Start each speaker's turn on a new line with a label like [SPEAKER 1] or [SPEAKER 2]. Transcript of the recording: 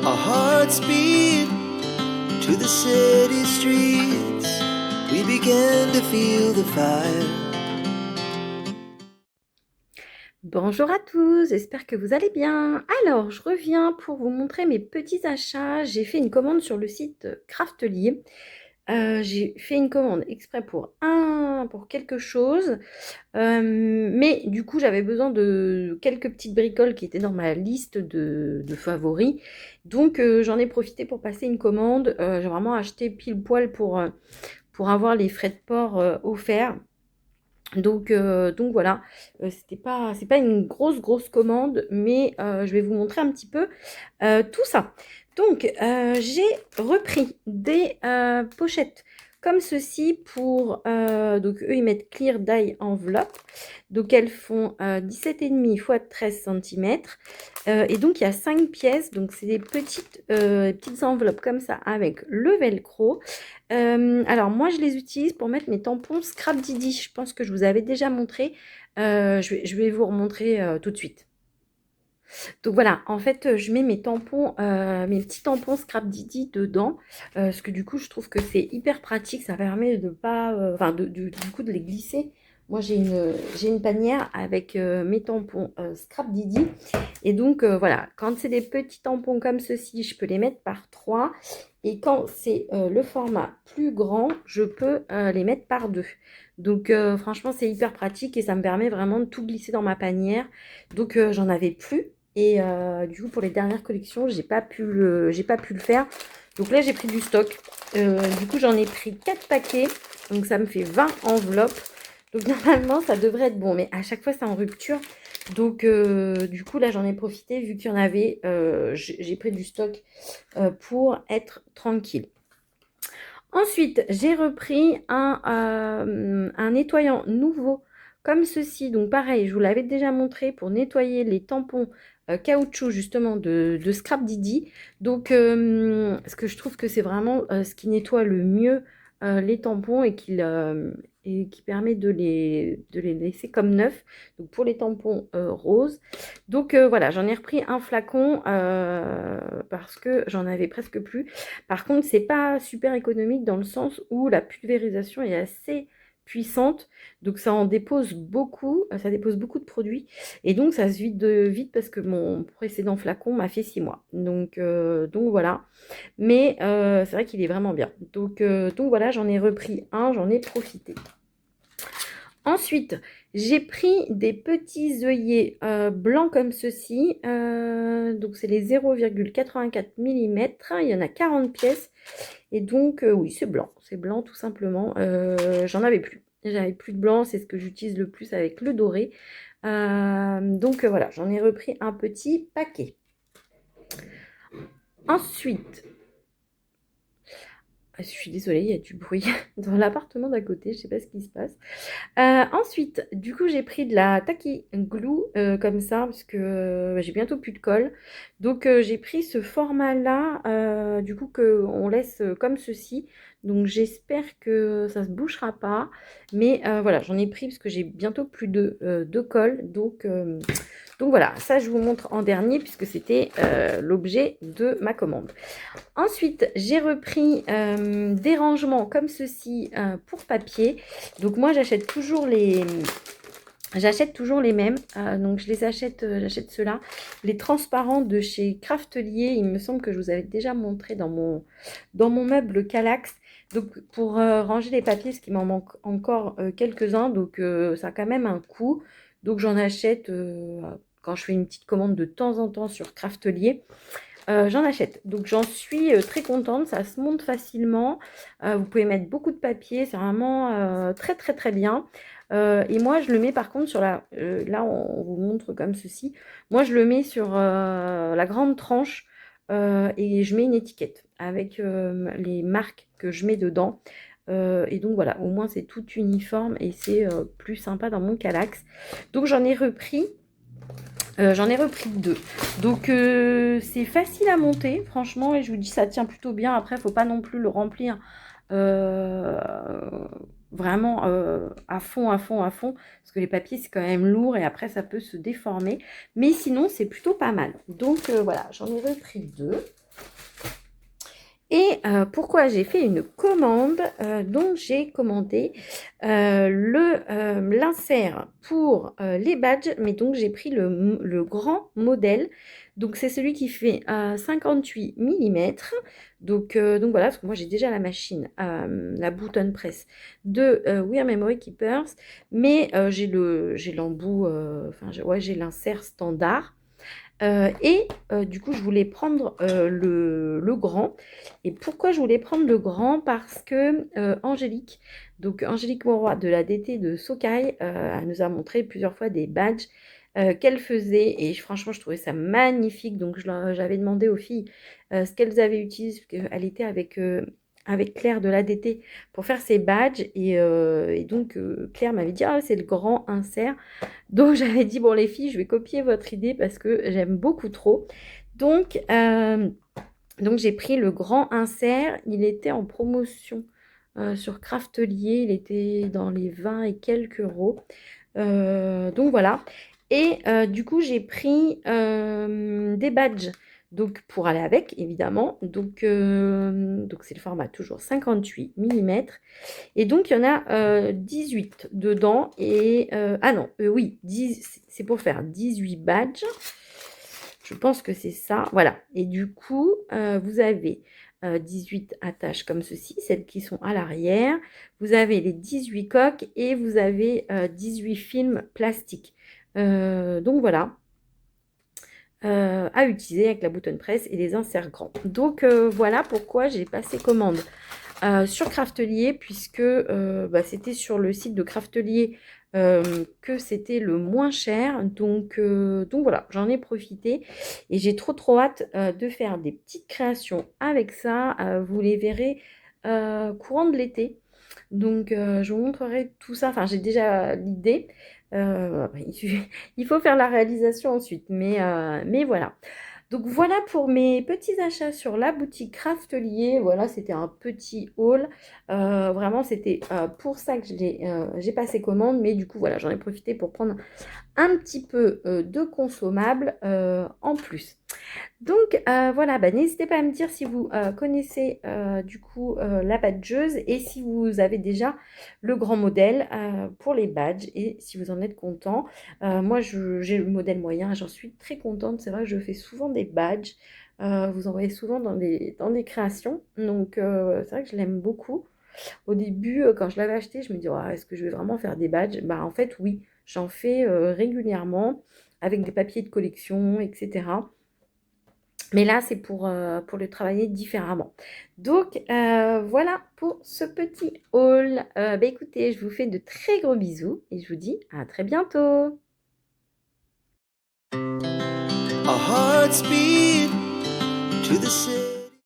[SPEAKER 1] Our hearts beat to the city streets. We began to feel the fire.
[SPEAKER 2] Bonjour à tous, j'espère que vous allez bien. Alors, je reviens pour vous montrer mes petits achats. J'ai fait une commande sur le site Craftelier. J'ai fait une commande exprès pour quelque chose. Mais du coup, j'avais besoin de quelques petites bricoles qui étaient dans ma liste de favoris. Donc, j'en ai profité pour passer une commande. J'ai vraiment acheté pile poil pour avoir les frais de port offerts. Donc voilà, c'est pas une grosse commande, mais je vais vous montrer un petit peu tout ça. Donc j'ai repris des pochettes comme ceci pour donc eux ils mettent Clear Dye Envelope. Donc elles font 17,5 x 13 cm. Et donc il y a 5 pièces, donc c'est des petites enveloppes comme ça avec le velcro. Alors moi je les utilise pour mettre mes tampons Scrap Didi. Je pense que je vous avais déjà montré. Je vais vous remontrer tout de suite. Donc voilà, en fait, je mets mes tampons, mes petits tampons Scrap Didi dedans, parce que du coup, je trouve que c'est hyper pratique. Ça permet de pas, enfin, du coup, de les glisser. Moi, j'ai une panière avec mes tampons Scrap Didi. Et donc, voilà, quand c'est des petits tampons comme ceci, je peux les mettre par 3. Et quand c'est le format plus grand, je peux les mettre par 2. Donc, franchement, c'est hyper pratique et ça me permet vraiment de tout glisser dans ma panière. Donc, j'en avais plus. Et du coup, pour les dernières collections, j'ai pas pu le faire. Donc là, j'ai pris du stock. Du coup, j'en ai pris 4 paquets. Donc ça me fait 20 enveloppes. Donc normalement, ça devrait être bon. Mais à chaque fois, c'est en rupture. Donc du coup, là, j'en ai profité. Vu qu'il y en avait, j'ai pris du stock pour être tranquille. Ensuite, j'ai repris un nettoyant nouveau comme ceci. Donc pareil, je vous l'avais déjà montré pour nettoyer les tampons caoutchouc justement de Scrap Didi. Donc, ce que je trouve que c'est vraiment ce qui nettoie le mieux les tampons et qui permet de les laisser comme neufs. Donc pour les tampons roses. Donc voilà, j'en ai repris un flacon parce que j'en avais presque plus. Par contre, c'est pas super économique dans le sens où la pulvérisation est assez puissante, donc ça dépose beaucoup de produits, et donc ça se vide vite parce que mon précédent flacon m'a fait 6 mois. Donc voilà, mais c'est vrai qu'il est vraiment bien. Donc voilà, j'en ai repris un, j'en ai profité. Ensuite, j'ai pris des petits œillets blancs comme ceci. Donc, c'est les 0,84 mm. Il y en a 40 pièces. Et donc, oui, c'est blanc. C'est blanc tout simplement. J'en avais plus. J'avais plus de blanc. C'est ce que j'utilise le plus avec le doré. Donc, voilà, j'en ai repris un petit paquet. Ensuite, je suis désolée, il y a du bruit dans l'appartement d'à côté, je sais pas ce qui se passe. Ensuite, du coup, j'ai pris de la Tacky Glue comme ça, parce que j'ai bientôt plus de colle. Donc, j'ai pris ce format-là, du coup, qu'on laisse comme ceci. Donc, j'espère que ça se bouchera pas. Mais voilà, j'en ai pris parce que j'ai bientôt plus de colle. Donc voilà, ça je vous montre en dernier puisque c'était l'objet de ma commande. Ensuite, j'ai repris des rangements comme ceci pour papier. Donc moi, j'achète toujours les mêmes. Donc je les achète, j'achète ceux-là. Les transparents de chez Craftelier, il me semble que je vous avais déjà montré dans mon meuble Calax. Donc pour ranger les papiers, parce qu'il m'en manque encore quelques-uns, donc ça a quand même un coût. Donc j'en achète quand je fais une petite commande de temps en temps sur Craftelier. J'en achète. Donc j'en suis très contente, ça se monte facilement. Vous pouvez mettre beaucoup de papier, c'est vraiment très bien. Et moi je le mets par contre sur là on vous montre comme ceci. Moi je le mets sur la grande tranche et je mets une étiquette avec les marques que je mets dedans. Et donc voilà, au moins c'est tout uniforme et c'est plus sympa dans mon Calax. Donc j'en ai repris deux. Donc c'est facile à monter, franchement, et je vous dis ça tient plutôt bien. Après, il ne faut pas non plus le remplir euh, vraiment à fond, parce que les papiers c'est quand même lourd et après ça peut se déformer. Mais sinon, c'est plutôt pas mal. Donc voilà, j'en ai repris deux. Et pourquoi j'ai fait une commande, donc j'ai commandé l'insert pour les badges, mais donc j'ai pris le grand modèle. Donc c'est celui qui fait 58 mm. Donc voilà, parce que moi j'ai déjà la machine, la button press de Wear Memory Keepers, mais j'ai l'embout, ouais, j'ai l'insert standard. Du coup, je voulais prendre le grand. Et pourquoi je voulais prendre le grand? Parce que Angélique, donc Angélique Monroy de la DT de Sokai, elle nous a montré plusieurs fois des badges qu'elle faisait. Et franchement, je trouvais ça magnifique. Donc, j'avais demandé aux filles ce qu'elles avaient utilisé, parce qu'elle était avec Claire de l'ADT pour faire ses badges. Et donc, Claire m'avait dit, ah, c'est le grand insert. Donc j'avais dit, bon les filles, je vais copier votre idée parce que j'aime beaucoup trop. Donc, j'ai pris le grand insert. Il était en promotion sur Craftelier. Il était dans les 20 et quelques euros. Donc voilà. Et du coup, j'ai pris des badges. Donc pour aller avec, évidemment. Donc c'est le format toujours 58 mm. Et donc, il y en a 18 dedans. Ah non, oui, c'est pour faire 18 badges. Je pense que c'est ça. Voilà. Et du coup, vous avez 18 attaches comme ceci, celles qui sont à l'arrière. Vous avez les 18 coques et vous avez 18 films plastiques. Donc voilà. À utiliser avec la bouton press et les inserts grands. Donc voilà pourquoi j'ai passé commande sur Craftelier, puisque c'était sur le site de Craftelier que c'était le moins cher. Donc voilà, j'en ai profité et j'ai trop hâte de faire des petites créations avec ça. Vous les verrez courant de l'été. Donc je vous montrerai tout ça. Enfin, j'ai déjà l'idée. Il faut faire la réalisation ensuite. Mais voilà. Donc voilà pour mes petits achats sur la boutique Craftelier. Voilà, c'était un petit haul. Vraiment, c'était pour ça que j'ai passé commande. Mais du coup, voilà, j'en ai profité pour prendre un petit peu de consommables en plus. Donc voilà, n'hésitez pas à me dire si vous connaissez du coup la badgeuse et si vous avez déjà le grand modèle pour les badges et si vous en êtes content. Moi, j'ai le modèle moyen et j'en suis très contente. C'est vrai que je fais souvent des badges. Vous en voyez souvent dans des créations. Donc c'est vrai que je l'aime beaucoup. Au début, quand je l'avais acheté, je me dis, oh, est-ce que je vais vraiment faire des badges? En fait, oui, j'en fais régulièrement avec des papiers de collection, etc. Mais là, c'est pour le travailler différemment. Donc, voilà pour ce petit haul. Écoutez, je vous fais de très gros bisous et je vous dis à très bientôt.
[SPEAKER 1] Our hearts beat to the city.